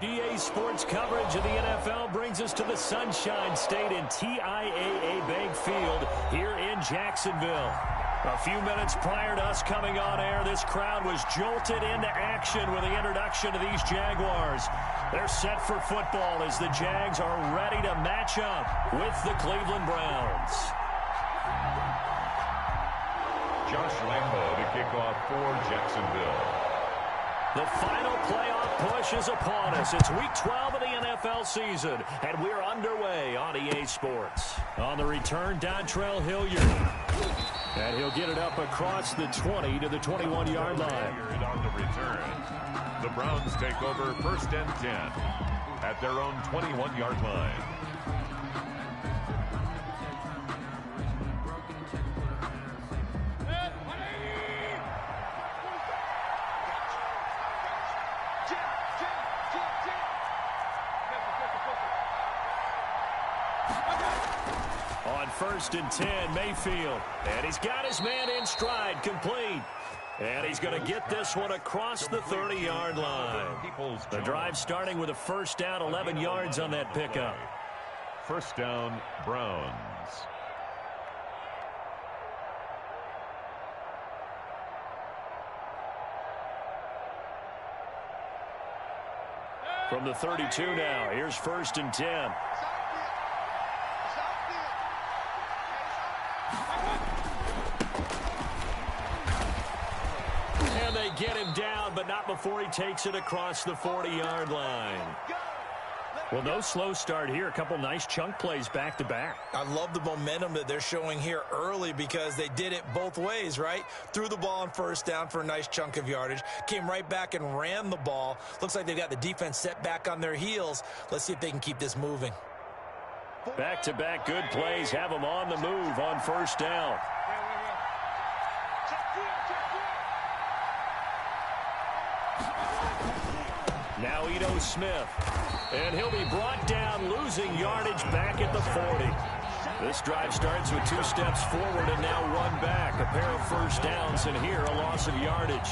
EA Sports coverage of the NFL brings us to the Sunshine State in TIAA Bank Field here in Jacksonville. A few minutes prior to us coming on air, this crowd was jolted into action with the introduction of these Jaguars. They're set for football as the Jags are ready to match up with the Cleveland Browns. Josh Lambo to kick off for Jacksonville. The final playoff push is upon us. It's Week 12 of the NFL season, and we're underway on EA Sports. On the return, Dontrell Hilliard. And he'll get it up across the 20 to the 21-yard line. On the return, the Browns take over 1st and 10 at their own 21-yard line. On 1st and 10, Mayfield. And he's got his man in stride, complete. And he's going to get this one across the 30-yard line. The drive starting with a first down, 11 yards on that pickup. First down, Browns. From the 32 now, here's 1st and 10. And they get him down, but not before he takes it across the 40-yard line. Well, no slow start here. A couple nice chunk plays back-to-back. I love the momentum that they're showing here early because they did it both ways, right? Threw the ball on first down for a nice chunk of yardage. Came right back and ran the ball. Looks like they've got the defense set back on their heels. Let's see if they can keep this moving. Back-to-back good plays have them on the move on first down. Now Ito Smith. And he'll be brought down, losing yardage back at the 40. This drive starts with 2 steps forward and now 1 back. A pair of first downs, and here a loss of yardage.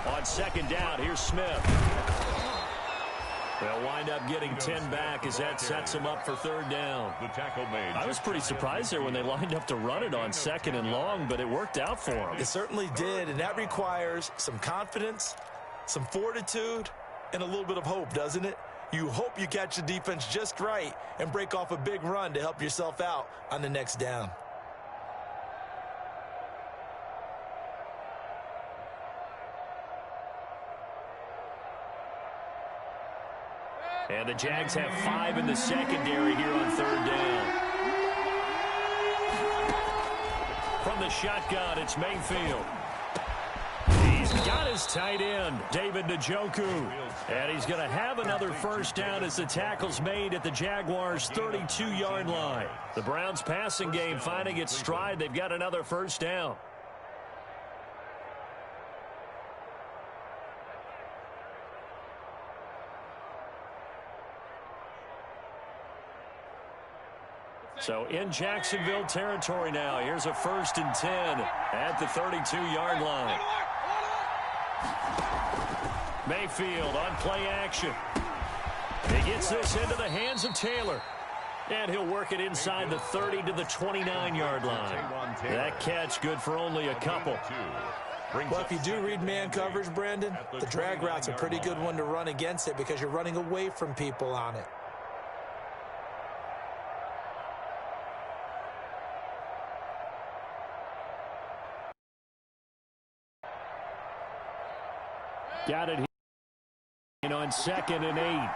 On second down, here's Smith. They'll wind up getting 10 back as that sets them up for 3rd down. The tackle made. I was pretty surprised there when they lined up to run it on 2nd and long, but it worked out for them. It certainly did, and that requires some confidence, some fortitude, and a little bit of hope, doesn't it? You hope you catch the defense just right and break off a big run to help yourself out on the next down. And the Jags have 5 in the secondary here on 3rd down. From the shotgun, it's Mayfield. He's got his tight end, David Njoku. And he's going to have another first down as the tackle's made at the Jaguars' 32-yard line. The Browns' passing game finding its stride. They've got another first down. So in Jacksonville territory now. Here's a 1st and 10 at the 32-yard line. Mayfield on play action. He gets this into the hands of Taylor. And he'll work it inside the 30 to the 29-yard line. That catch good for only a couple. Well, if you do read man coverage, Brandon, the drag route's a pretty good one to run against it because you're running away from people on it. Got it here on 2nd and 8.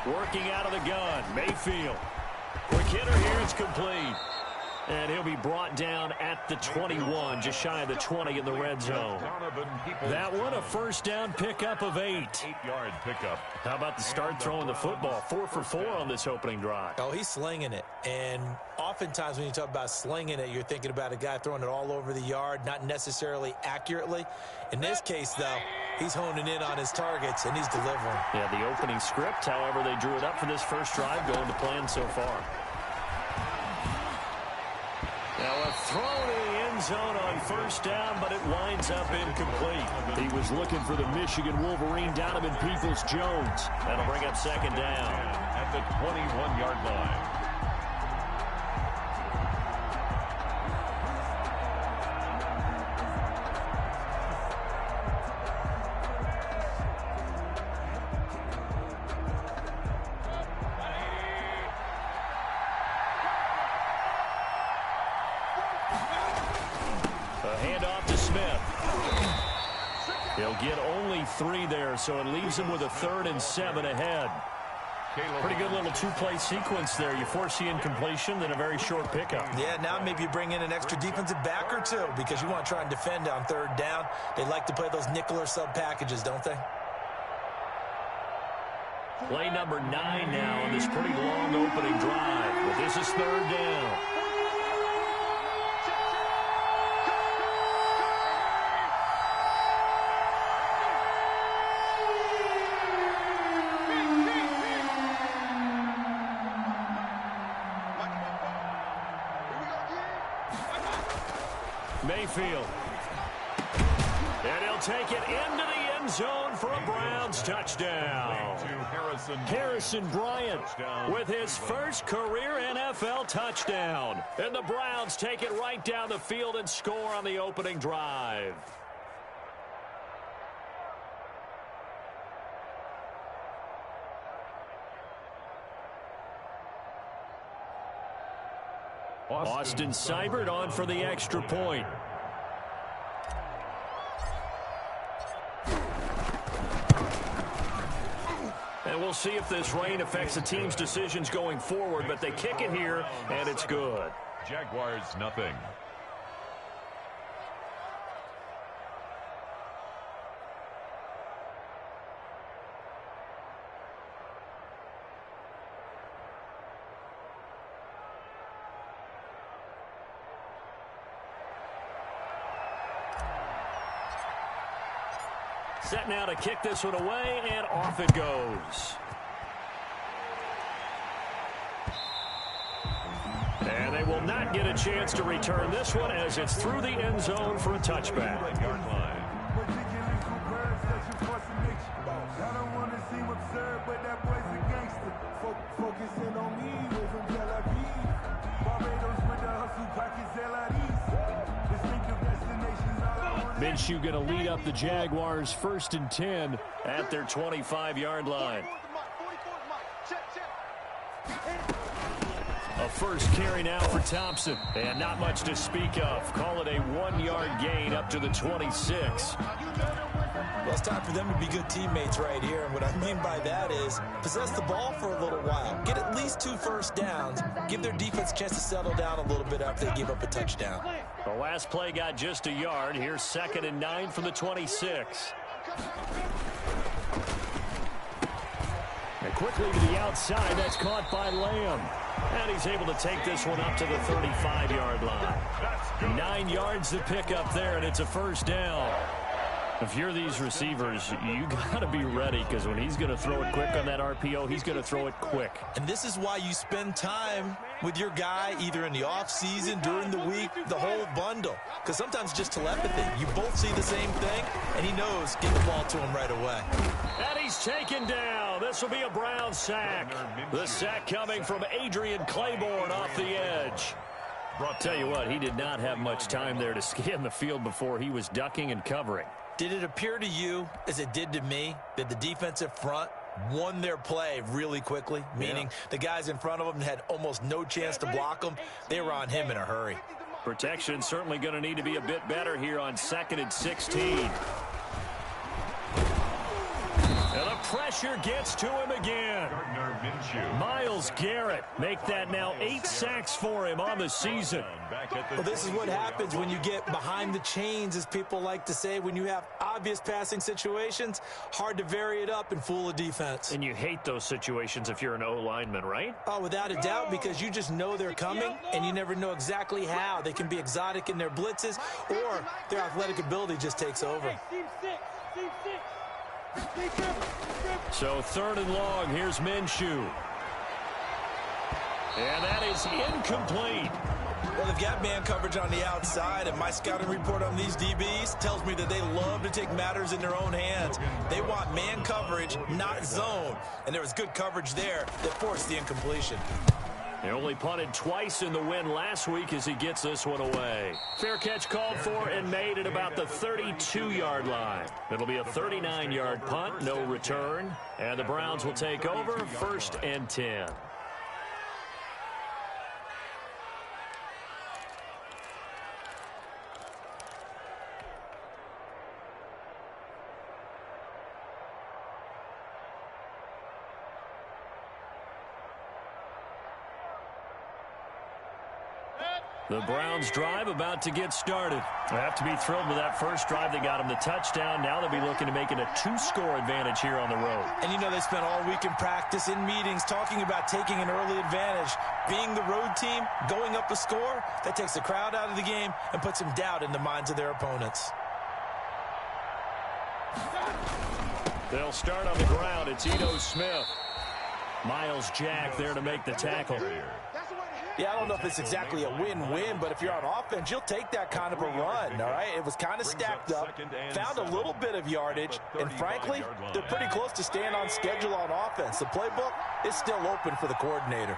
Working out of the gun, Mayfield. Quick hitter here, it's complete. And he'll be brought down at the 21, just shy of the 20 in the red zone. That one, a first down pickup of 8. 8-yard pickup. How about the start throwing the football? 4 for 4 on this opening drive. Oh, he's slinging it. And oftentimes when you talk about slinging it, you're thinking about a guy throwing it all over the yard, not necessarily accurately. In this case, though, he's honing in on his targets, and he's delivering. Yeah, the opening script, however, they drew it up for this first drive, going to plan so far. Now a throw to the end zone on first down, but it winds up incomplete. He was looking for the Michigan Wolverine, Donovan Peoples-Jones. That'll bring up second down. At the 21-yard line. Get only 3 there, so it leaves him with a 3rd and 7 ahead. Pretty good little two-play sequence there. You force the incompletion, then a very short pickup. Yeah, now maybe you bring in an extra defensive back or two because you want to try and defend on 3rd down. They like to play those nickel or sub packages, don't they? Play number 9 now on this pretty long opening drive. But this is 3rd down. Mayfield. And he'll take it into the end zone for a Browns touchdown. Harrison Bryant with his first career NFL touchdown. And the Browns take it right down the field and score on the opening drive. Austin Seibert on for the extra point. And we'll see if this rain affects the team's decisions going forward, but they kick it here, and it's good. Jaguars, nothing. Set now to kick this one away, and off it goes. And they will not get a chance to return this one as it's through the end zone for a touchback. Minshew going to lead up the Jaguars 1st and 10 at their 25-yard line. A first carry now for Thompson, and not much to speak of. Call it a 1-yard gain up to the 26. Well, it's time for them to be good teammates right here. And what I mean by that is possess the ball for a little while. Get at least 2 first downs. Give their defense a chance to settle down a little bit after they give up a touchdown. The last play got just a yard. Here's 2nd and 9 from the 26. And quickly to the outside. That's caught by Lamb. And he's able to take this one up to the 35-yard line. 9 yards to pick up there, and it's a first down. If you're these receivers, you got to be ready because when he's going to throw it quick on that RPO, he's going to throw it quick. And this is why you spend time with your guy either in the offseason, during the week, the whole bundle. Because sometimes it's just telepathy. You both see the same thing, and he knows get the ball to him right away. And he's taken down. This will be a Brown sack. The sack coming from Adrian Claiborne off the edge. I'll tell you what, he did not have much time there to scan the field before he was ducking and covering. Did it appear to you, as it did to me, that the defensive front won their play really quickly? Meaning the guys in front of them had almost no chance to block them. They were on him in a hurry. Protection certainly going to need to be a bit better here on 2nd and 16. And a pressure gets to him again. Miles Garrett make that now 8 sacks for him on the season. Well, this is what happens when you get behind the chains, as people like to say. When you have obvious passing situations, hard to vary it up and fool a defense. And you hate those situations if you're an O-lineman, right? Oh, without a doubt, because you just know they're coming, and you never know exactly how. They can be exotic in their blitzes, or their athletic ability just takes over. So 3rd and long, here's Minshew. And that is incomplete. Well, they've got man coverage on the outside, and my scouting report on these DBs tells me that they love to take matters in their own hands. They want man coverage, not zone. And there was good coverage there that forced the incompletion. He only punted twice in the win last week as he gets this one away. Fair catch called for and made at about the 32-yard line. It'll be a 39-yard punt, no return. And the Browns will take over, 1st and 10. The Browns drive about to get started. They have to be thrilled with that first drive. They got them the touchdown. Now they'll be looking to make it a 2-score advantage here on the road. And you know they spent all week in practice, in meetings, talking about taking an early advantage. Being the road team, going up a score, that takes the crowd out of the game and puts some doubt in the minds of their opponents. They'll start on the ground. It's Ito Smith. Miles Jack there to make the tackle. Yeah, I don't know if it's exactly a win-win, but if you're on offense, you'll take that kind of a run, all right? It was kind of stacked up, found a little bit of yardage, and frankly, they're pretty close to staying on schedule on offense. The playbook is still open for the coordinator.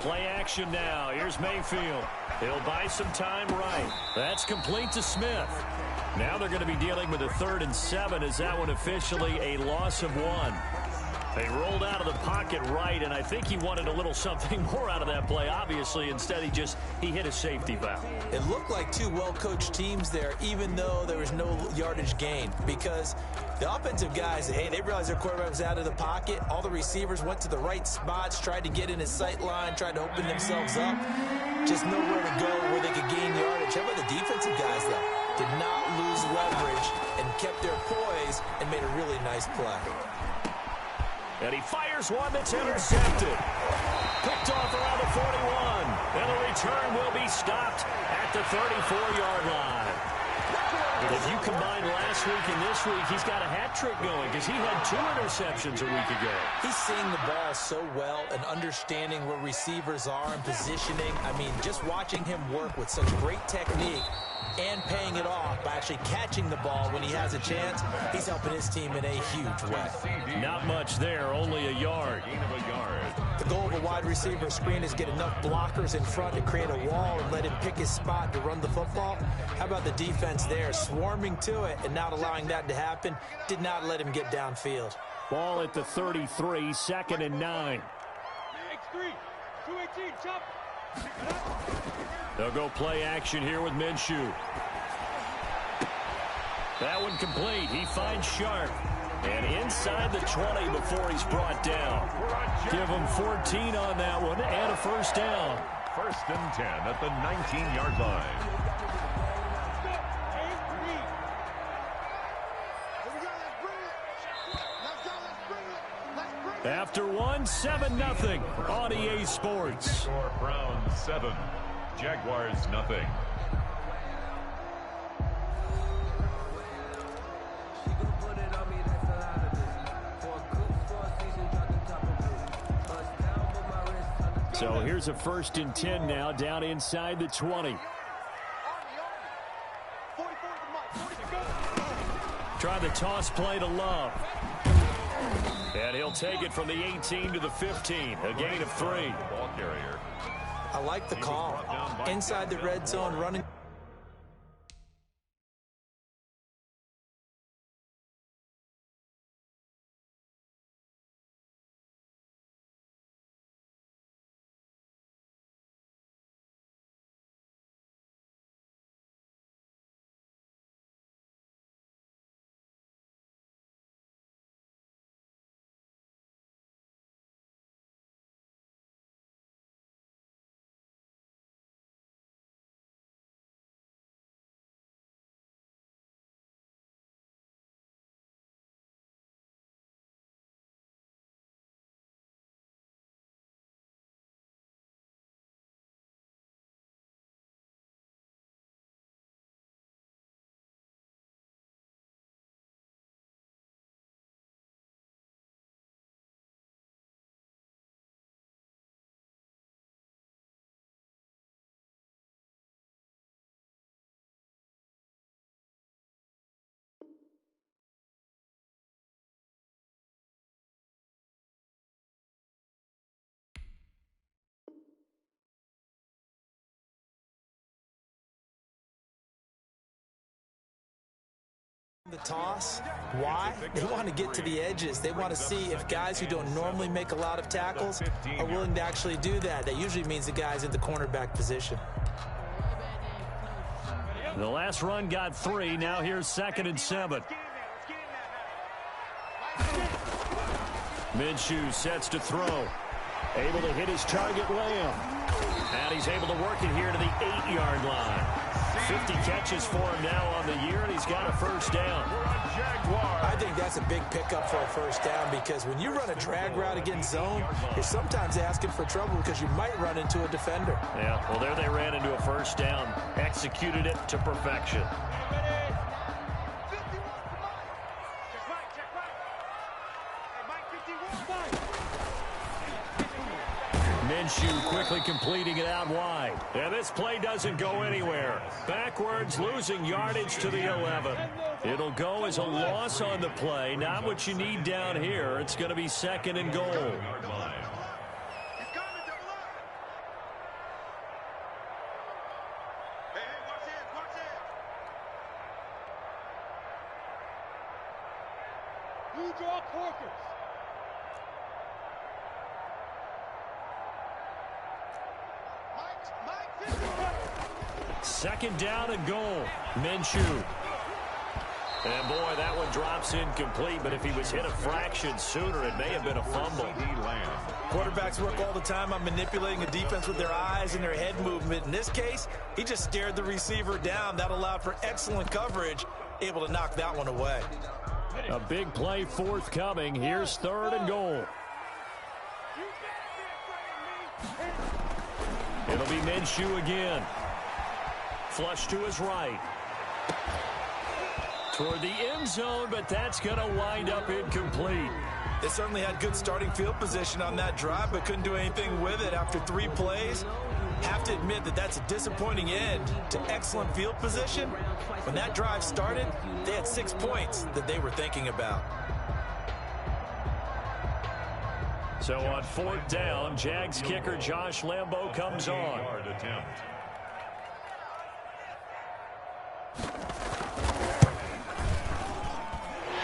Play action now. Here's Mayfield. He'll buy some time right. That's complete to Smith. Now they're going to be dealing with a 3rd and 7 as that one officially a loss of 1. They rolled out of the pocket right, and I think he wanted a little something more out of that play. Obviously, instead he hit a safety valve. It looked like two well-coached teams there, even though there was no yardage gain, because the offensive guys, hey, they realized their quarterback was out of the pocket. All the receivers went to the right spots, tried to get in his sight line, tried to open themselves up. Just nowhere to go where they could gain yardage. How about the defensive guys, though? Did not lose leverage and kept their poise and made a really nice play. And he fires one that's intercepted. Picked off around the 41. And the return will be stopped at the 34-yard line. If you combine last week and this week, he's got a hat trick going because he had 2 interceptions a week ago. He's seeing the ball so well and understanding where receivers are and positioning. I mean, just watching him work with such great technique and paying it off by actually catching the ball when he has a chance, he's helping his team in a huge way. Not much there, only a yard. The goal of a wide receiver screen is get enough blockers in front to create a wall and let him pick his spot to run the football. How about the defense there, swarming to it and not allowing that to happen? Did not let him get downfield. Ball at the 33, 2nd and 9. X3, 218, chop. They'll go play action here with Minshew. That one complete. He finds Sharp. And inside the 20 before he's brought down. Give him 14 on that one and a 1st down. 1st and 10 at the 19-yard line. After one, 7-0 on EA Sports. Score Browns 7, Jaguars nothing. So here's a 1st and 10 now down inside the 20. Try the toss play to Love. And he'll take it from the 18 to the 15, a gain of 3. Ball carrier. I like the call. Inside the red zone, running. The toss, why? They want to get to the edges. They want to see if guys who don't normally make a lot of tackles are willing to actually do that. That usually means the guys in the cornerback position. The last run got 3. Now here's 2nd and 7. Minshew sets to throw. Able to hit his target, Lamb. And he's able to work it here to the 8-yard line. 50 catches for him now on the year, and he's got a first down. I think that's a big pickup for a first down, because when you run a drag route against zone, you're sometimes asking for trouble because you might run into a defender. Yeah, well, there they ran into a first down. Executed it to perfection. Minshew quickly completing it out wide. And this play doesn't go anywhere. Backwards, losing yardage to the 11. It'll go as a loss on the play. Not what you need down here. It's going to be 2nd and goal. You draw corkers. 2nd down and goal. Minshew. And boy, that one drops incomplete, but if he was hit a fraction sooner, it may have been a fumble. Quarterbacks work all the time on manipulating a defense with their eyes and their head movement. In this case, he just stared the receiver down. That allowed for excellent coverage, able to knock that one away. A big play forthcoming. Here's 3rd and goal. It'll be Minshew again. Flush to his right. Toward the end zone, but that's going to wind up incomplete. They certainly had good starting field position on that drive, but couldn't do anything with it after 3 plays. Have to admit that that's a disappointing end to excellent field position. When that drive started, they had 6 points that they were thinking about. So on 4th down, Jags kicker Josh Lambo comes on.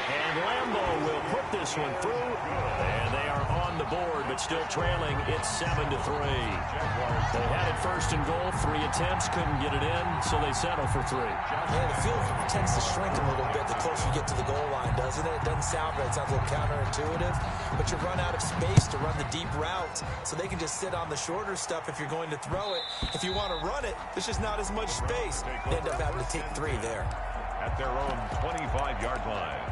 And Lambo will put this one through, and they are on the board, but still trailing. It's 7-3. They had it 1st and goal, 3 attempts, couldn't get it in, so they settle for 3. Yeah, the field tends to shrink a little bit the closer you get to the goal line, doesn't it? It doesn't sound right. It sounds a little counterintuitive, but you run out of space to run the deep routes, so they can just sit on the shorter stuff if you're going to throw it. If you want to run it, there's just not as much space. They end up having to take 3 there. At their own 25-yard line.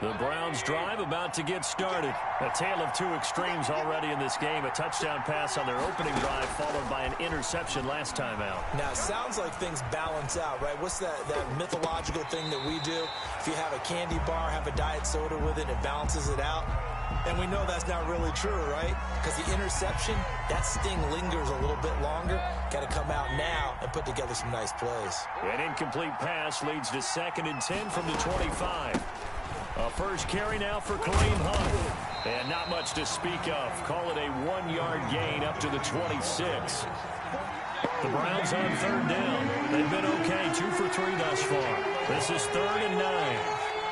The Browns drive about to get started. A tale of 2 extremes already in this game. A touchdown pass on their opening drive followed by an interception last time out. Now, it sounds like things balance out, right? What's that mythological thing that we do? If you have a candy bar, have a diet soda with it, it balances it out. And we know that's not really true, right? Because the interception, that sting lingers a little bit longer. Got to come out now and put together some nice plays. An incomplete pass leads to 2nd and 10 from the 25. A first carry now for Kareem Hunt. And not much to speak of. Call it a 1-yard gain up to the 26. The Browns on 3rd down. They've been okay, 2 for 3 thus far. This is 3rd and 9.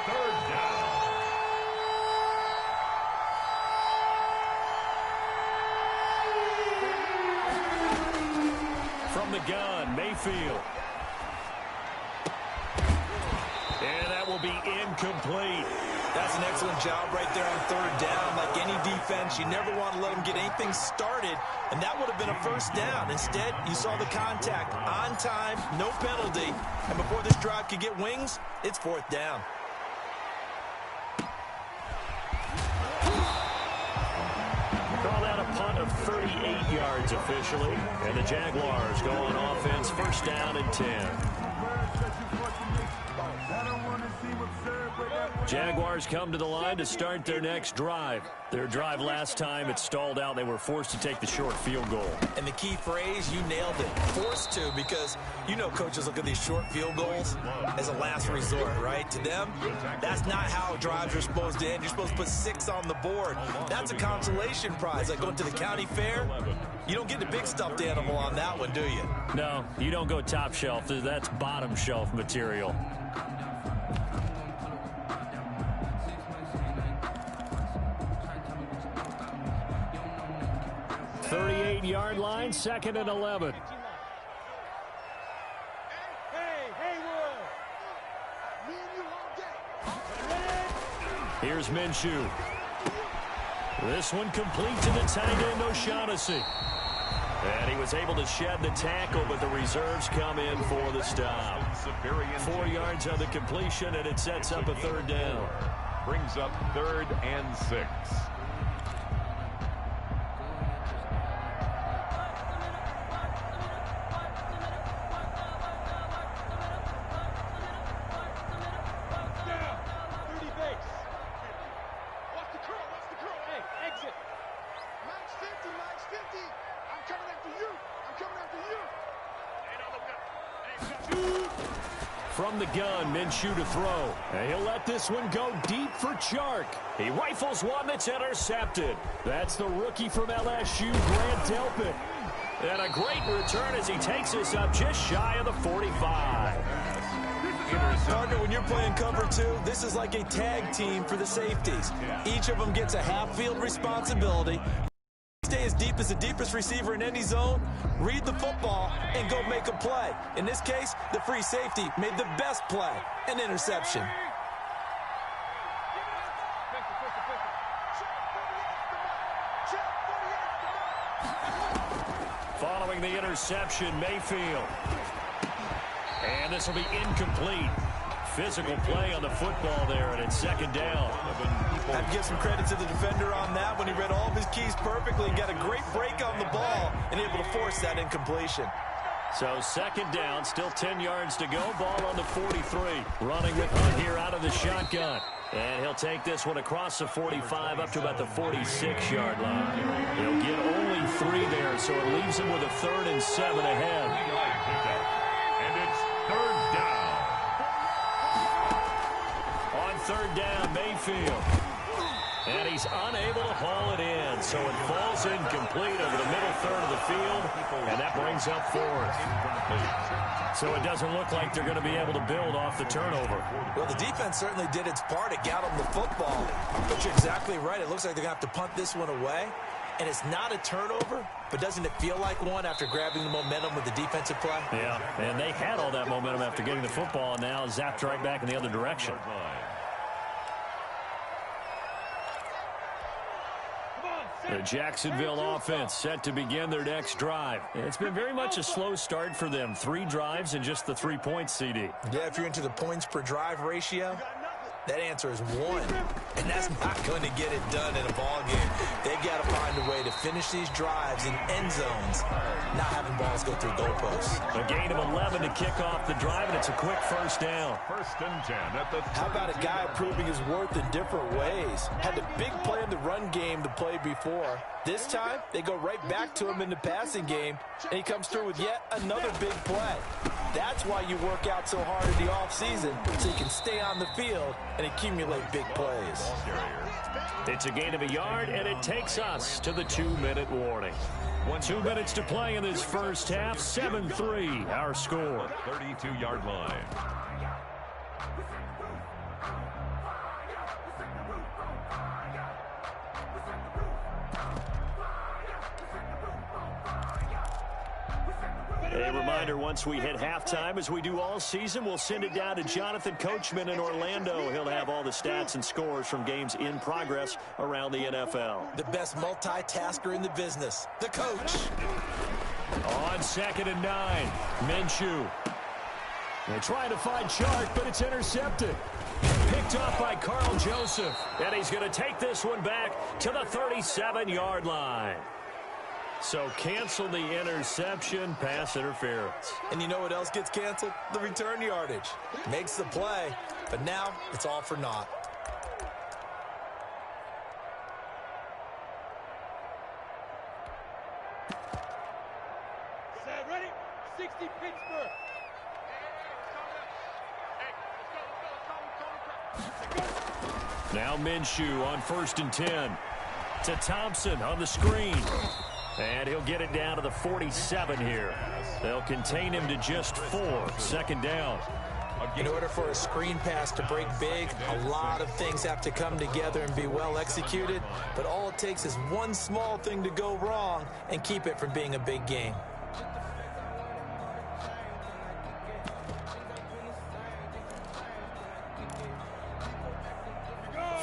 3rd down. From the gun, Mayfield. And that will be incomplete. That's an excellent job right there on 3rd down. Like any defense, you never want to let them get anything started, and that would have been a first down. Instead, you saw the contact on time, no penalty, and before this drive could get wings, it's 4th down. Call that a punt of 38 yards officially, and the Jaguars go on offense, 1st down and 10. I don't want to see what's served, but that Jaguars come to the line to start their next drive. Their drive last time, it stalled out. They were forced to take the short field goal. And the key phrase, you nailed it, forced to, because you know coaches look at these short field goals as a last resort, right? To them, that's not how drives are supposed to end. You're supposed to put 6 on the board. That's a consolation prize, like going to the county fair. You don't get the big stuffed animal on that one, do you? No, you don't go top shelf. That's bottom shelf material. 38-yard line, 2nd and 11. Here's Minshew. This one complete to the tight end, O'Shaughnessy. And he was able to shed the tackle, but the reserves come in for the stop. 4 yards on the completion, and it sets up a 3rd down. Brings up 3rd and 6. From the gun, Minshew to throw. And he'll let this one go deep for Chark. He rifles one that's intercepted. That's the rookie from LSU, Grant Delpit. And a great return as he takes us up just shy of the 45. Partner, when you're playing cover 2, this is like a tag team for the safeties. Each of them gets a half-field responsibility. Stay as deep as the deepest receiver in any zone, read the football, and go make a play. In this case, the free safety made the best play, an interception. Following the interception, Mayfield. And this will be incomplete. Physical play on the football there, and it's 2nd down. I'd give some credit to the defender on that when he read all of his keys perfectly and got a great break on the ball and able to force that incompletion. So 2nd down, still 10 yards to go. Ball on the 43. Running with Hunt here out of the shotgun. And he'll take this one across the 45 up to about the 46-yard line. He'll get only 3 there, so it leaves him with a 3rd and 7 ahead. And it's 3rd down. On 3rd down, Mayfield. And he's unable to haul it in, so it falls incomplete over the middle 3rd of the field, and that brings up 4th. So it doesn't look like they're going to be able to build off the turnover. Well, the defense certainly did its part. It got them the football, but you're exactly right. It looks like they're going to have to punt this one away, and it's not a turnover, but doesn't it feel like one after grabbing the momentum with the defensive play? Yeah, and they had all that momentum after getting the football, and now zapped right back in the other direction. The Jacksonville offense set to begin their next drive. It's been very much a slow start for them. 3 drives and just the 3 points, CD. Yeah, if you're into the points per drive ratio, that answer is 1. And that's not going to get it done in a ball game. They've got to find a way to finish these drives in end zones, not having balls go through goalposts. A gain of 11 to kick off the drive, and it's a quick 1st down. 1st and 10 at the... How about a guy proving his worth in different ways? Had a big play in the run game to play before. This time, they go right back to him in the passing game, and he comes through with yet another big play. That's why you work out so hard in the offseason, so you can stay on the field and accumulate big plays. It's a gain of 1 yard, and it takes us to the 2-minute warning. 2 minutes to play in this first half. 7-3, our score. 32-yard line. A reminder, once we hit halftime, as we do all season, we'll send it down to Jonathan Coachman in Orlando. He'll have all the stats and scores from games in progress around the NFL. The best multitasker in the business, the coach. On 2nd and 9, Minshew. They're trying to find Chark, but it's intercepted. Picked off by Carl Joseph. And he's going to take this one back to the 37-yard line. So cancel the interception, pass interference. And you know what else gets canceled? The return yardage. Makes the play, but now it's all for naught. Now Minshew on 1st and 10. To Thompson on the screen. And he'll get it down to the 47 here. They'll contain him to just 4. 2nd down. In order for a screen pass to break big, a lot of things have to come together and be well executed. But all it takes is one small thing to go wrong and keep it from being a big game.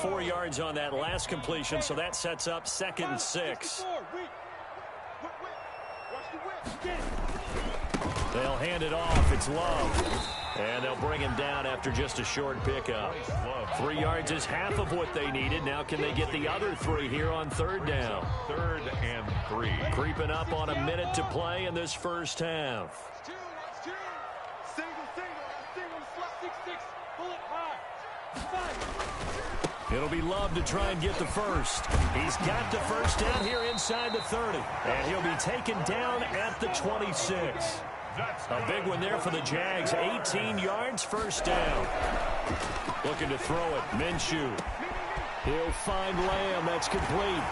Four yards on that last completion, so that sets up 2nd and 6. They'll hand it off. It's Love. And they'll bring him down after just a short pickup. 3 yards is half of what they needed. Now can they get the other 3 here on 3rd down? 3rd and 3. Creeping up on a minute to play in this first half. It'll be Love to try and get the first. He's got the first down here inside the 30. And he'll be taken down at the 26. A big one there for the Jags. 18 yards, 1st down. Looking to throw it. Minshew. He'll find Lamb. That's complete.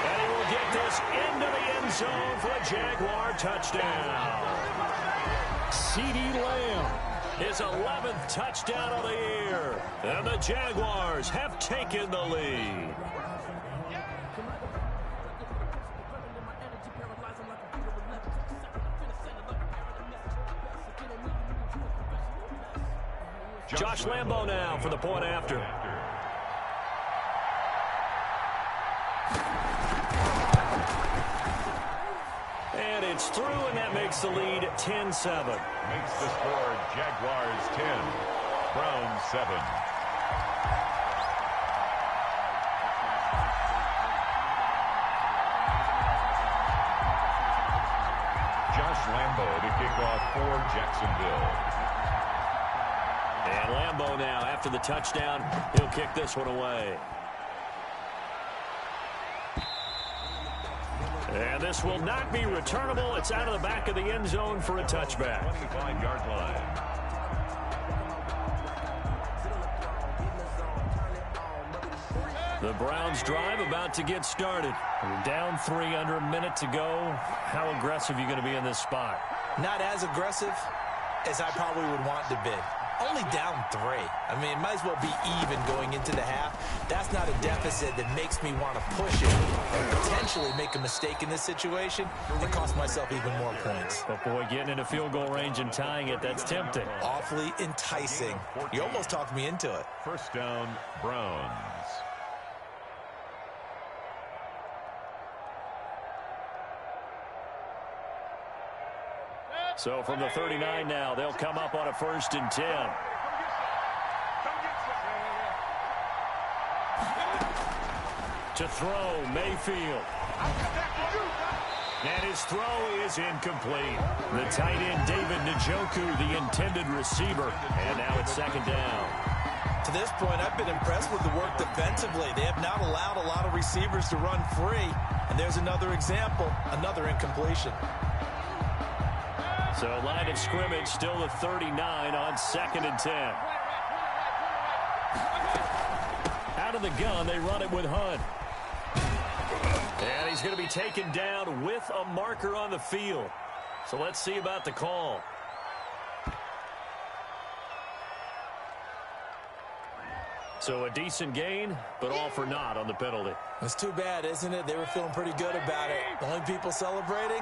And he will get this into the end zone for a Jaguar touchdown. CeeDee Lamb. His 11th touchdown of the year. And the Jaguars have taken the lead. Josh Lambo now for the point after. And it's through, and that makes the lead 10-7. Makes the score Jaguars 10, Browns 7. Josh Lambo to kick off for Jacksonville. And Lambo now, after the touchdown, he'll kick this one away. And this will not be returnable. It's out of the back of the end zone for a touchback. 25-yard line. The Browns drive about to get started. We're down 3 under a minute to go. How aggressive are you going to be in this spot? Not as aggressive as I probably would want to be. Only down 3. I mean, it might as well be even going into the half. That's not a deficit that makes me want to push it and potentially make a mistake in this situation and cost myself even more points. But, boy, getting into field goal range and tying it, that's tempting. Awfully enticing. You almost talked me into it. 1st down, Browns. So from the 39 now, they'll come up on a 1st and 10. To throw, Mayfield. And his throw is incomplete. The tight end, David Njoku, the intended receiver. And now it's 2nd down. To this point, I've been impressed with the work defensively. They have not allowed a lot of receivers to run free. And there's another example, another incompletion. So line of scrimmage still the 39 on 2nd and 10. Out of the gun, they run it with Hunt. And he's going to be taken down with a marker on the field. So let's see about the call. So a decent gain, but all for naught on the penalty. It's too bad, isn't it? They were feeling pretty good about it. The only people celebrating?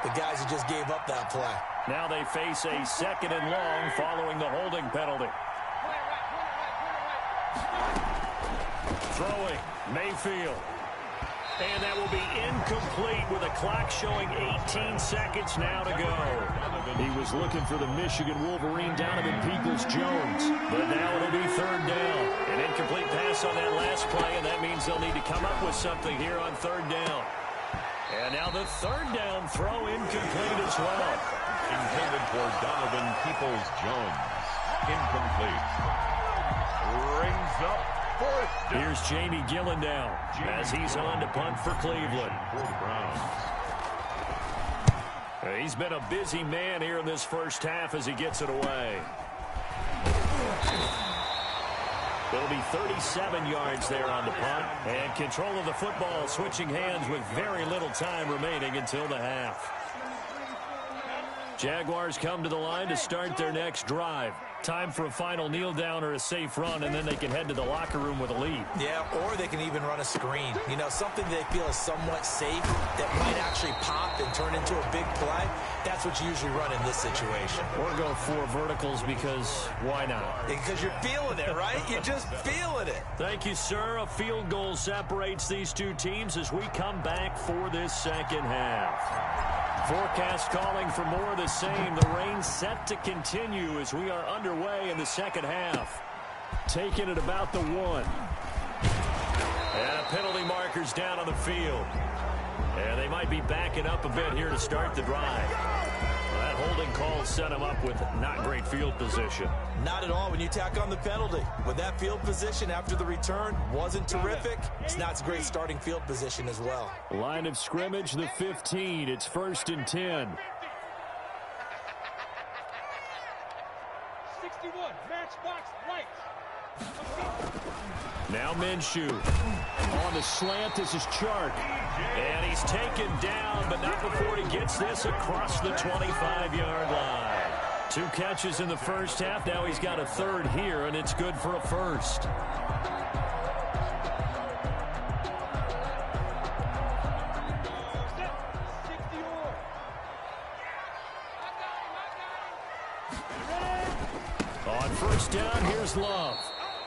The guys who just gave up that play. Now they face a 2nd and long following the holding penalty. Throwing, Mayfield. And that will be incomplete with a clock showing 18 seconds now to go. He was looking for the Michigan Wolverine, Donovan Peoples-Jones. But now it'll be 3rd down. An incomplete pass on that last play, and that means they'll need to come up with something here on 3rd down. And now the 3rd down throw incomplete as well. Intended for Donovan Peoples-Jones. Incomplete. Rings up 4th down. Here's Jamie Gillendown as he's on to punt for Cleveland. For the Browns. He's been a busy man here in this first half as he gets it away. It'll be 37 yards there on the punt. And control of the football switching hands with very little time remaining until the half. Jaguars come to the line to start their next drive. Time for a final kneel down or a safe run, and then they can head to the locker room with a lead. Yeah, or they can even run a screen. You know, something they feel is somewhat safe that might actually pop and turn into a big play. That's what you usually run in this situation. Or go 4 verticals because why not? Because you're feeling it, right? You're just feeling it. Thank you, sir. A field goal separates these two teams as we come back for this second half. Forecast calling for more of the same. The rain set to continue as we are underway in the second half. Taking it about the 1. And penalty markers down on the field. And they might be backing up a bit here to start the drive. That holding call set him up with not great field position. Not at all when you tack on the penalty. With that field position after the return wasn't terrific, it's not a great starting field position as well. Line of scrimmage, the 15. It's 1st and 10. 61, matchbox lights. Now Minshew. On the slant, this is Chark. And he's taken down, but not before he gets this across the 25-yard line. 2 catches in the first half. Now he's got a 3rd here, and it's good for a 1st. On 1st down, here's Love.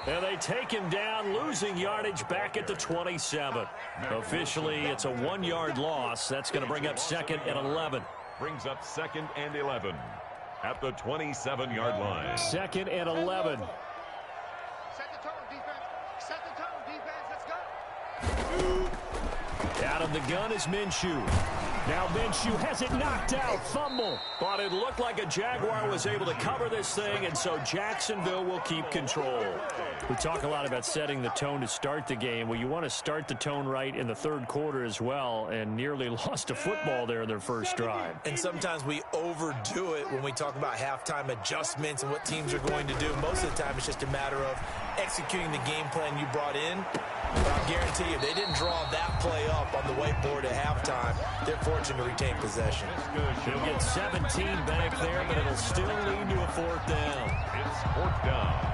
And they take him down, losing yardage back at the 27. Officially, it's a 1-yard loss. That's going to bring up 2nd and 11. Brings up 2nd and 11 at the 27-yard line. 2nd and 11. Set the tone, defense. Set the tone, defense. Let's go. Out of the gun is Minshew. Now Minshew has it knocked out. Fumble. But it looked like a Jaguar was able to cover this thing, and so Jacksonville will keep control. We talk a lot about setting the tone to start the game. Well, you want to start the tone right in the 3rd quarter as well, and nearly lost a football there in their first drive. And sometimes we overdo it when we talk about halftime adjustments and what teams are going to do. Most of the time, it's just a matter of executing the game plan you brought in. But I guarantee you, they didn't draw that play up on the whiteboard at halftime. They're fortunate to retain possession. He'll get 17 back there, but it'll still lead to a 4th down. It's 4th down.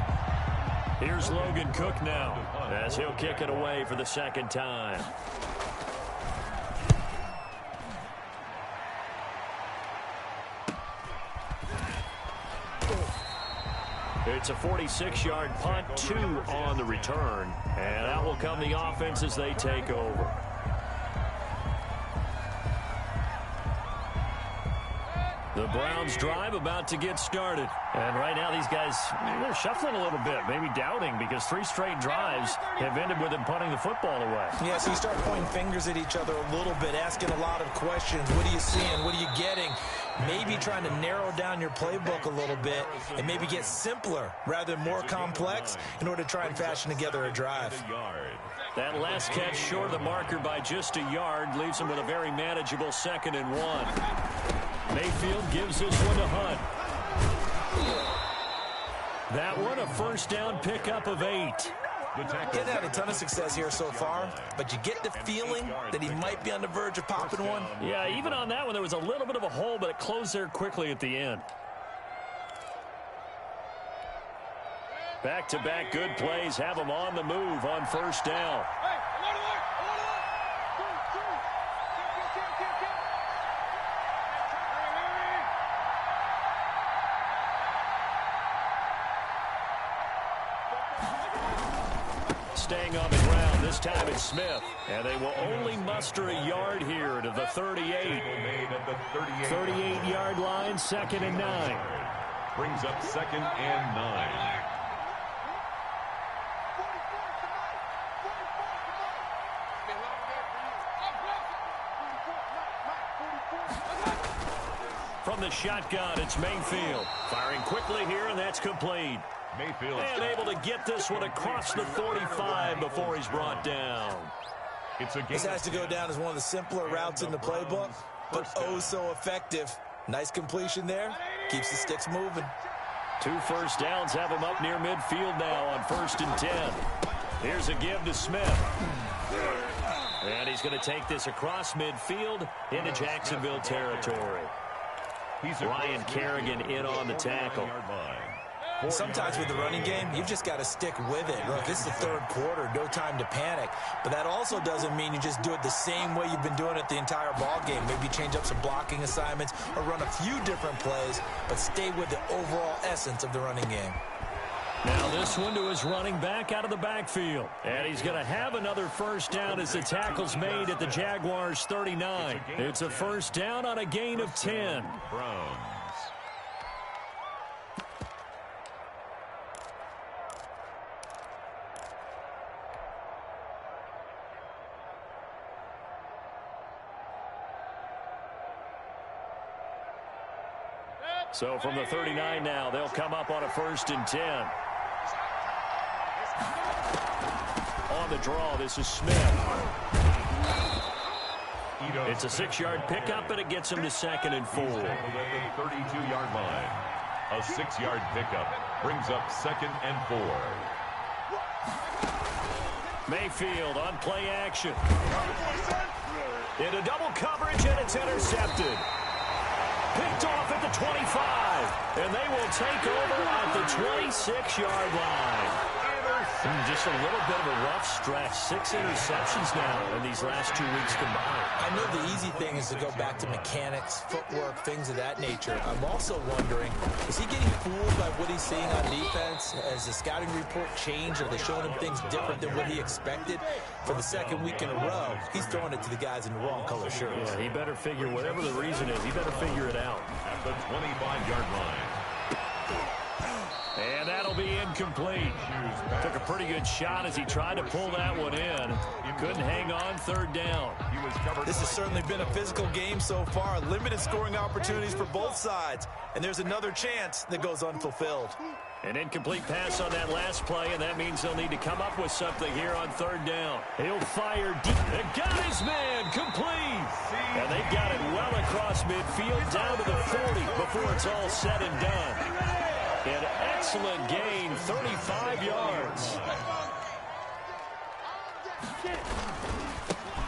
Here's Logan Cook now as he'll kick it away for the 2nd time. It's a 46-yard punt, 2 on the return. And out will come the offense as they take over. The Browns drive about to get started. And right now these guys, they're shuffling a little bit, maybe doubting, because 3 straight drives have ended with them punting the football away. Yeah, so you start pointing fingers at each other a little bit, asking a lot of questions. What are you seeing? What are you getting? Maybe trying to narrow down your playbook a little bit and maybe get simpler rather than more complex in order to try and fashion together a drive. That last catch short of the marker by just a yard leaves them with a very manageable 2nd and 1. Mayfield gives this one to Hunt. That one a 1st down pickup of 8. He's had a ton of success here so far, but you get the feeling that he might be on the verge of popping one. Yeah, even on that one, there was a little bit of a hole, but it closed there quickly at the end. Back-to-back good plays have him on the move on 1st down. Staying on the ground, this time it's Smith. And they will only muster a yard here to the 38. 38-yard line, 2nd and 9. Brings up 2nd and 9. From the shotgun, it's Mayfield. Firing quickly here, and that's complete. Mayfield and able to get this one across the 45 before he's brought down. This has to go down as one of the simpler routes in the playbook, but oh so effective. Nice completion there. Keeps the sticks moving. 2 first downs have him up near midfield now on 1st and 10. Here's a give to Smith. And he's going to take this across midfield into Jacksonville territory. Ryan Kerrigan in on the tackle. Sometimes with the running game, you've just got to stick with it. Look, this is the 3rd quarter, no time to panic. But that also doesn't mean you just do it the same way you've been doing it the entire ball game. Maybe change up some blocking assignments or run a few different plays, but stay with the overall essence of the running game. Now this one to his running back out of the backfield. And he's going to have another first down as the tackle's made at the Jaguars' 39. It's a first down on a gain of 10. Browns. So from the 39 now, they'll come up on a 1st and 10. On the draw, this is Smith. It's a 6-yard pickup, and it gets him to 2nd and 4. At the 32-yard line. A 6-yard pickup brings up 2nd and 4. Mayfield on play action. Into double coverage, and it's intercepted. Picked off at the 25, and they will take over at the 26-yard line. Just a little bit of a rough stretch. 6 interceptions now in these last 2 weeks combined. I know the easy thing is to go back to mechanics, footwork, things of that nature. I'm also wondering, is he getting fooled by what he's seeing on defense? Has the scouting report changed? Are they showing him things different than what he expected? For the 2nd week in a row, he's throwing it to the guys in the wrong color shirts. Yeah, he better figure, whatever the reason is, he better figure it out. At the 25-yard line. And that'll be incomplete. Took a pretty good shot as he tried to pull that one in. Couldn't hang on 3rd down. This has certainly been a physical game so far. Limited scoring opportunities for both sides. And there's another chance that goes unfulfilled. An incomplete pass on that last play, and that means they'll need to come up with something here on 3rd down. He'll fire deep. They got his man complete. And they've got it well across midfield down to the 40 before it's all said and done. An excellent gain, 35 yards.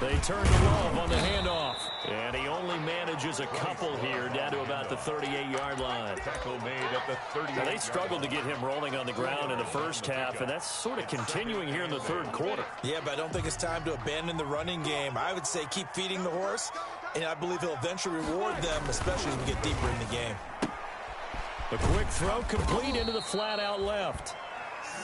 They turn to Love on the handoff. And he only manages a couple here down to about the 38-yard line. Tackle made at the 38. Now, they struggled to get him rolling on the ground in the first half, and that's sort of continuing here in the 3rd quarter. Yeah, but I don't think it's time to abandon the running game. I would say keep feeding the horse, and I believe he'll eventually reward them, especially as we get deeper in the game. A quick throw complete into the flat out left.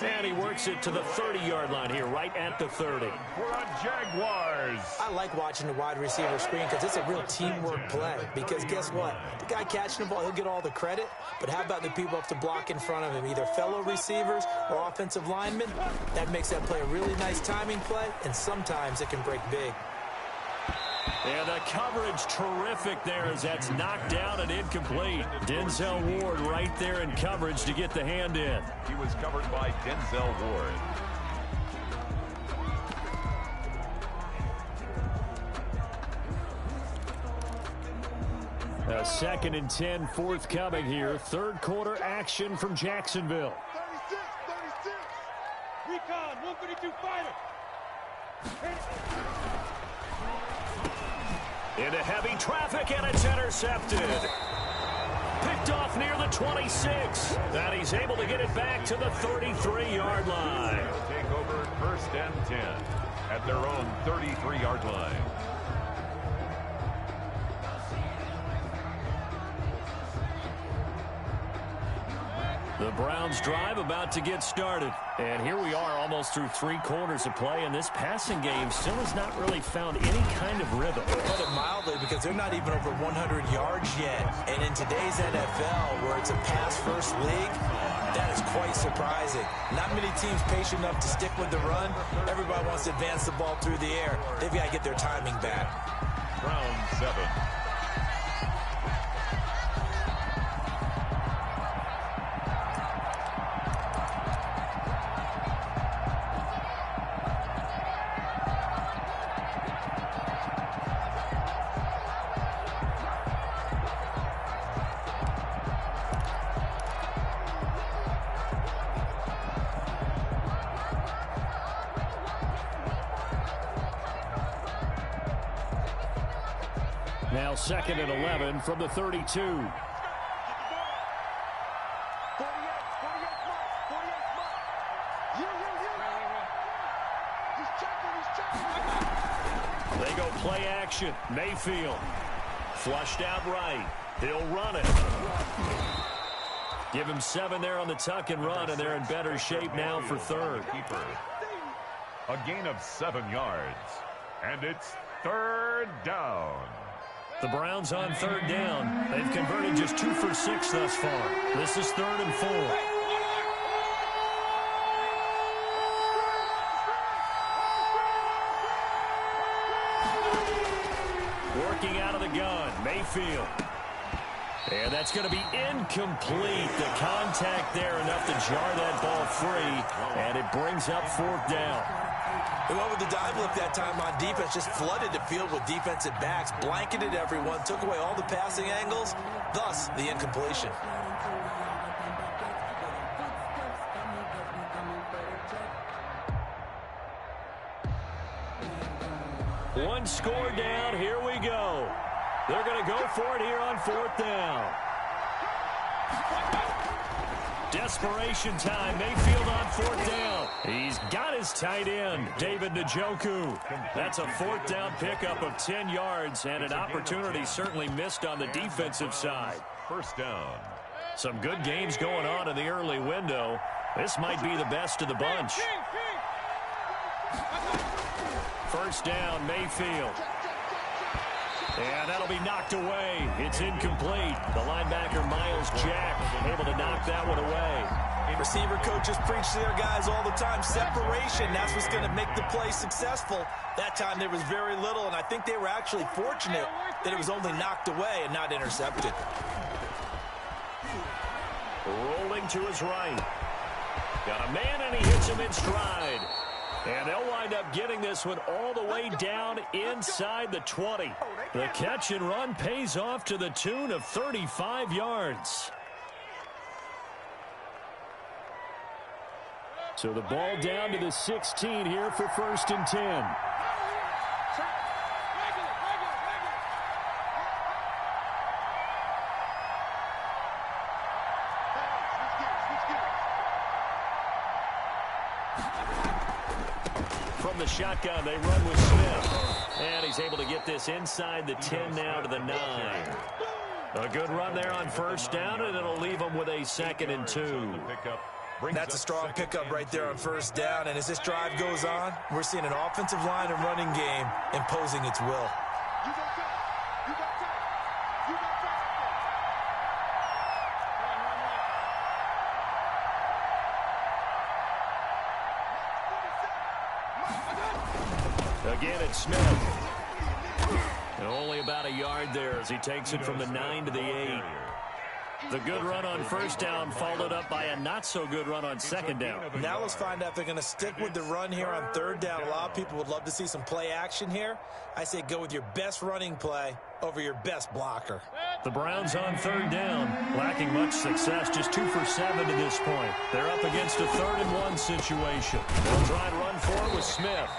And he works it to the 30-yard line here, right at the 30. For a Jaguars. I like watching the wide receiver screen because it's a real teamwork play. Because guess what? The guy catching the ball, he'll get all the credit. But how about the people up to block in front of him, either fellow receivers or offensive linemen? That makes that play a really nice timing play, and sometimes it can break big. And the coverage terrific there as that's knocked down and incomplete. Denzel Ward right there in coverage to get the hand in. He was covered by Denzel Ward. A 2nd and 10 forthcoming here. 3rd quarter action from Jacksonville. 36. Recon, 132 fighter. Into heavy traffic, and it's intercepted. Picked off near the 26. And he's able to get it back to the 33-yard line. Take over 1st and 10 at their own 33-yard line. The Browns drive about to get started. And here we are almost through 3 quarters of play, and this passing game still has not really found any kind of rhythm. Put it mildly, because they're not even over 100 yards yet. And in today's NFL, where it's a pass-first league, that is quite surprising. Not many teams patient enough to stick with the run. Everybody wants to advance the ball through the air. They've got to get their timing back. Round 7. Now 2nd and 11 from the 32. They go play action. Mayfield. Flushed out right. He'll run it. Give him 7 there on the tuck and run, and they're in better shape now for 3rd. A gain of 7 yards. And it's 3rd down. The Browns on 3rd down. They've converted just 2 for 6 thus far. This is 3rd and 4. Working out of the gun, Mayfield. And that's going to be incomplete. The contact there enough to jar that ball free, and it brings up 4th down. They went with the dive look that time on defense, just flooded the field with defensive backs, blanketed everyone, took away all the passing angles, thus the incompletion. One score down. Here we go. They're going to go for it here on 4th down. Desperation time. Mayfield on 4th down. He's got his tight end, David Njoku. That's a 4th down pickup of 10 yards and an opportunity certainly missed on the defensive side. 1st down. Some good games going on in the early window. This might be the best of the bunch. 1st down, Mayfield. And that'll be knocked away. It's incomplete. The linebacker, Miles Jack, able to knock that one away. Receiver coaches preach to their guys all the time. Separation, that's what's going to make the play successful. That time there was very little, and I think they were actually fortunate that it was only knocked away and not intercepted. Rolling to his right. Got a man, and he hits him in stride. And they'll wind up getting this one all the way down inside the 20. The catch and run pays off to the tune of 35 yards. So the ball down to the 16 here for 1st and 10. From the shotgun, they run with Smith. And he's able to get this inside the 10 now to the 9. A good run there on 1st down, and it'll leave them with a 2nd and 2. That's a strong pickup right there on 1st down, and as this drive goes on, we're seeing an offensive line and running game imposing its will. Again, it's Smith. And only about a yard there as he takes it from the 9 to the 8. The good run on 1st down followed up by a not-so-good run on 2nd down. Now let's find out if they're going to stick with the run here on 3rd down. A lot of people would love to see some play action here. I say go with your best running play over your best blocker. The Browns on 3rd down, lacking much success, just 2 for 7 to this point. They're up against a 3rd and 1 situation. They'll try and run for it with Smith.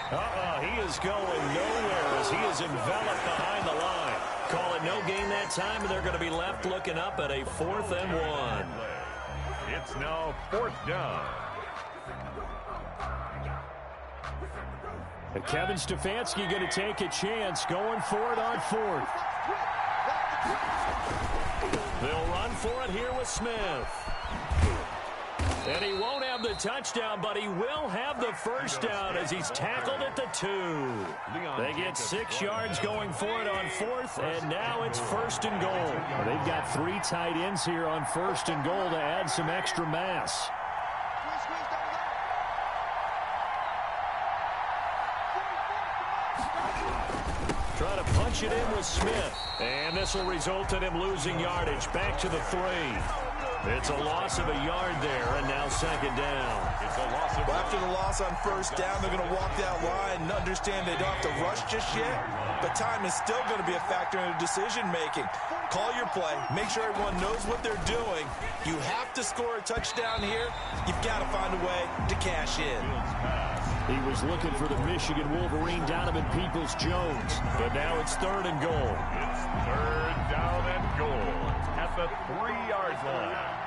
He is going nowhere as he is enveloped behind the line. Call it no gain that time, and they're going to be left looking up at a 4th and 1. It's now 4th down. And Kevin Stefanski going to take a chance, going for it on 4th. They'll run for it here with Smith. And he won't have the touchdown, but he will have the 1st down as he's tackled at the 2. They get 6 yards going for it on 4th, and now it's 1st and goal. They've got 3 tight ends here on 1st and goal to add some extra mass. Try to punch it in with Smith. And this will result in him losing yardage. Back to the 3. It's a loss of a yard there, and now 2nd down. It's a loss of after the loss on 1st down, they're going to walk that line and understand they don't have to rush just yet. But time is still going to be a factor in decision-making. Call your play. Make sure everyone knows what they're doing. You have to score a touchdown here. You've got to find a way to cash in. He was looking for the Michigan Wolverine, Donovan Peoples-Jones. But now it's 3rd and goal. It's 3rd down and goal at the 3-yard line.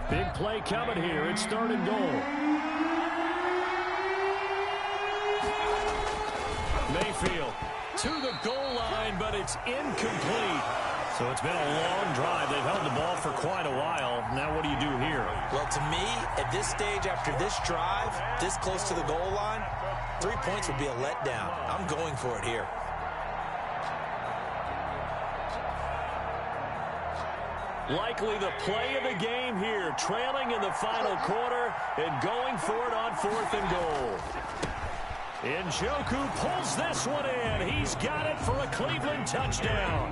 Big play coming here. It's 3rd and goal. Mayfield to the goal line, but it's incomplete. So it's been a long drive. They've held the ball for quite a while. Now what do you do here? Well, to me, at this stage, after this drive, this close to the goal line, 3 points would be a letdown. I'm going for it here. Likely the play of the game here, trailing in the final quarter and going for it on 4th and goal. Njoku pulls this one in. He's got it for a Cleveland touchdown.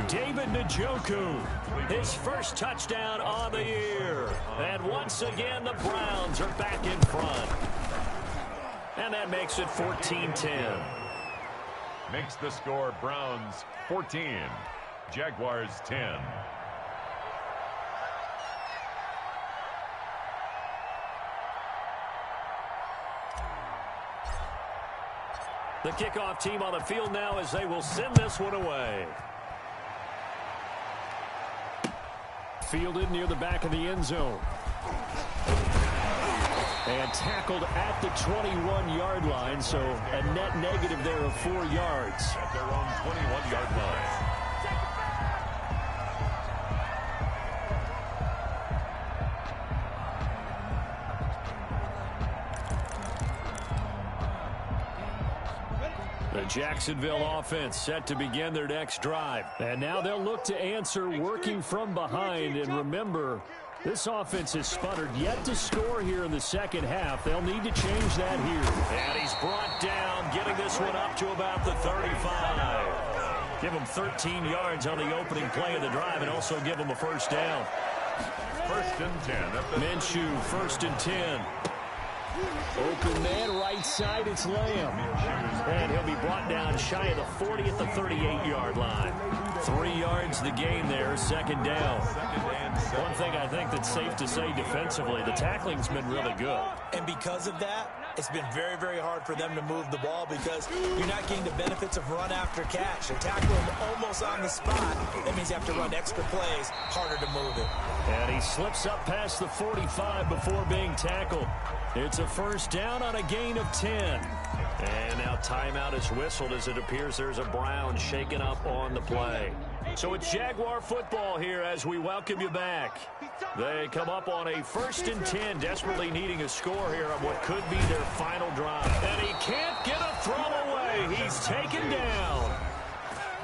David Njoku, his first touchdown on the year. And once again, the Browns are back in front. And that makes it 14-10. Makes the score Browns 14, Jaguars 10. The kickoff team on the field now as they will send this one away. Fielded near the back of the end zone. And tackled at the 21-yard line, so a net negative there of 4 yards. At their own 21-yard line. The Jacksonville offense set to begin their next drive. And now they'll look to answer working from behind. And remember, this offense has sputtered yet to score here in the second half. They'll need to change that here. And he's brought down, getting this one up to about the 35. Give him 13 yards on the opening play of the drive and also give him a first down. 1st and 10. Minshew, 1st and 10. Open man, right side, it's Lamb. And he'll be brought down shy of the 40 at the 38-yard line. 3 yards the gain there, 2nd down. One thing I think that's safe to say defensively, the tackling's been really good. And because of that, it's been very, very hard for them to move the ball because you're not getting the benefits of run after catch. They're tackling almost on the spot. That means you have to run extra plays, harder to move it. And he slips up past the 45 before being tackled. It's a first down on a gain of 10. And now timeout is whistled as it appears there's a Brown shaken up on the play. So it's Jaguar football here as we welcome you back. They come up on a 1st and 10, desperately needing a score here on what could be their final drive. And he can't get a throw away. He's taken down.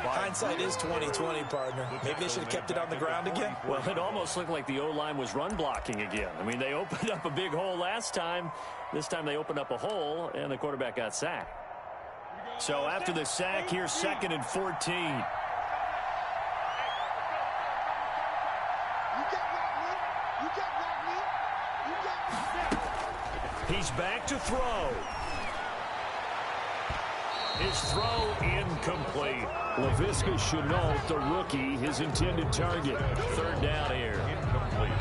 Hindsight is 20/20, partner. Maybe they should have kept it on the ground again. Well, it almost looked like the O-line was run blocking again. I mean, they opened up a big hole last time. This time they opened up a hole, and the quarterback got sacked. So after the sack, here's 2nd and 14. He's back to throw. His throw incomplete. Laviska Shenault, the rookie, his intended target. 3rd down here.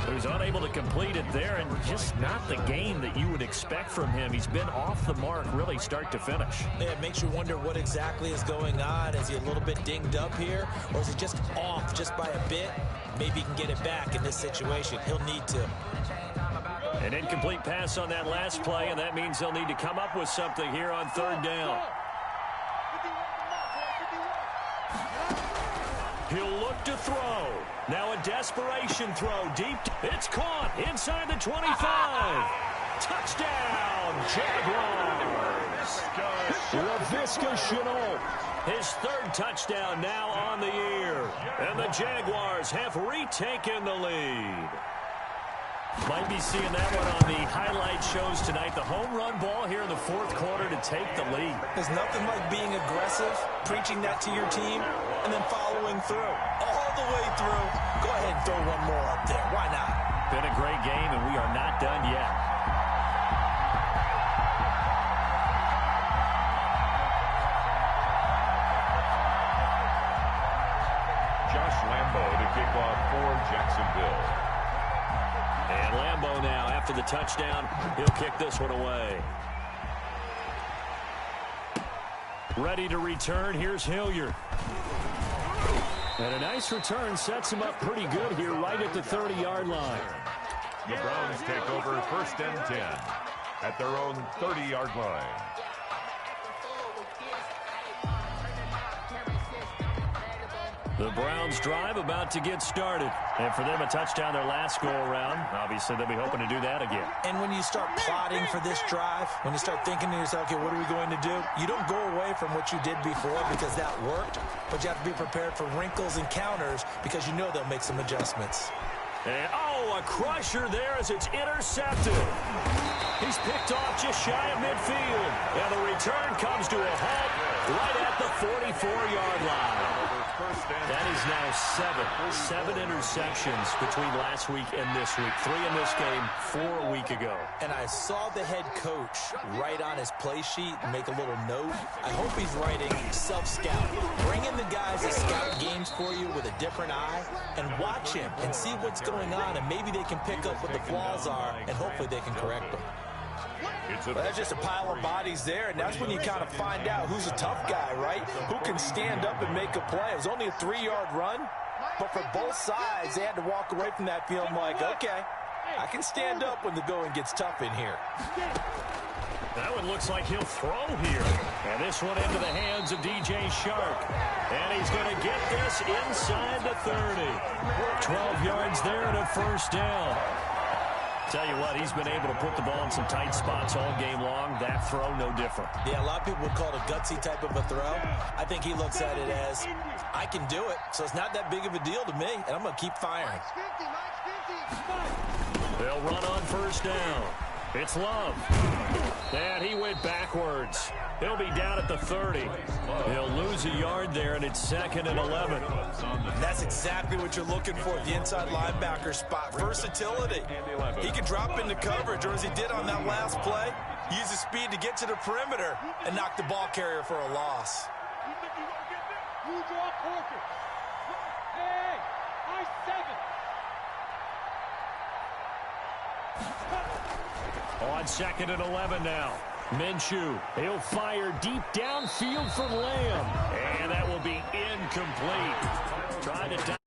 He was unable to complete it there, and just not the game that you would expect from him. He's been off the mark really start to finish. Yeah, it makes you wonder what exactly is going on. Is he a little bit dinged up here, or is he just off just by a bit? Maybe he can get it back in this situation. He'll need to. An incomplete pass on that last play, and that means they'll need to come up with something here on 3rd down. He'll look to throw. Now a desperation throw deep. It's caught inside the 25. Touchdown, Jaguars. Laviska Shenault, his 3rd touchdown now on the year. And the Jaguars have retaken the lead. Might be seeing that one on the highlight shows tonight. The home run ball here in the 4th quarter to take the lead. There's nothing like being aggressive, preaching that to your team, and then following through. All the way through. Go ahead and throw one more up there. Why not? Been a great game, and we are not done yet. kickoff for Jacksonville. And Lambeau now, after the touchdown, he'll kick this one away. Ready to return, here's Hilliard. And a nice return sets him up pretty good here right at the 30-yard line. The Browns take over 1st and 10 at their own 30-yard line. The Browns drive about to get started. And for them, a touchdown their last go-around. Obviously, they'll be hoping to do that again. And when you start plotting for this drive, when you start thinking to yourself, okay, what are we going to do? You don't go away from what you did before because that worked, but you have to be prepared for wrinkles and counters because you know they'll make some adjustments. And, a crusher there as it's intercepted. He's picked off just shy of midfield. And the return comes to a halt right at the 44-yard line. That is now seven interceptions between last week and this week. 3 in this game, 4 a week ago. And I saw the head coach write on his play sheet and make a little note. I hope he's writing self-scout. Bring in the guys that scout games for you with a different eye and watch him and see what's going on, and maybe they can pick up what the flaws are, and hopefully they can correct them. Well, that's just a pile of bodies there, and that's when you kind of find out who's a tough guy, right? Who can stand up and make a play. It was only a 3-yard run, but for both sides, they had to walk away from that feeling like, okay, I can stand up when the going gets tough in here. That one looks like he'll throw here. And this one into the hands of DJ Shark. And he's going to get this inside the 30. 12 yards there and a first down. Tell you what, he's been able to put the ball in some tight spots all game long. That throw, no different. Yeah, a lot of people would call it a gutsy type of a throw. I think he looks at it as, I can do it, so it's not that big of a deal to me, and I'm going to keep firing. They'll run on first down. It's Love. And he went backwards. He'll be down at the 30. He'll lose a yard there, and it's 2nd and 11. That's exactly what you're looking for at the inside linebacker spot. Versatility. He can drop into coverage, or as he did on that last play, use his speed to get to the perimeter and knock the ball carrier for a loss. You draw Corker. Hey, On 2nd and 11 now. Minshew, he'll fire deep downfield for Lamb. And that will be incomplete. Trying to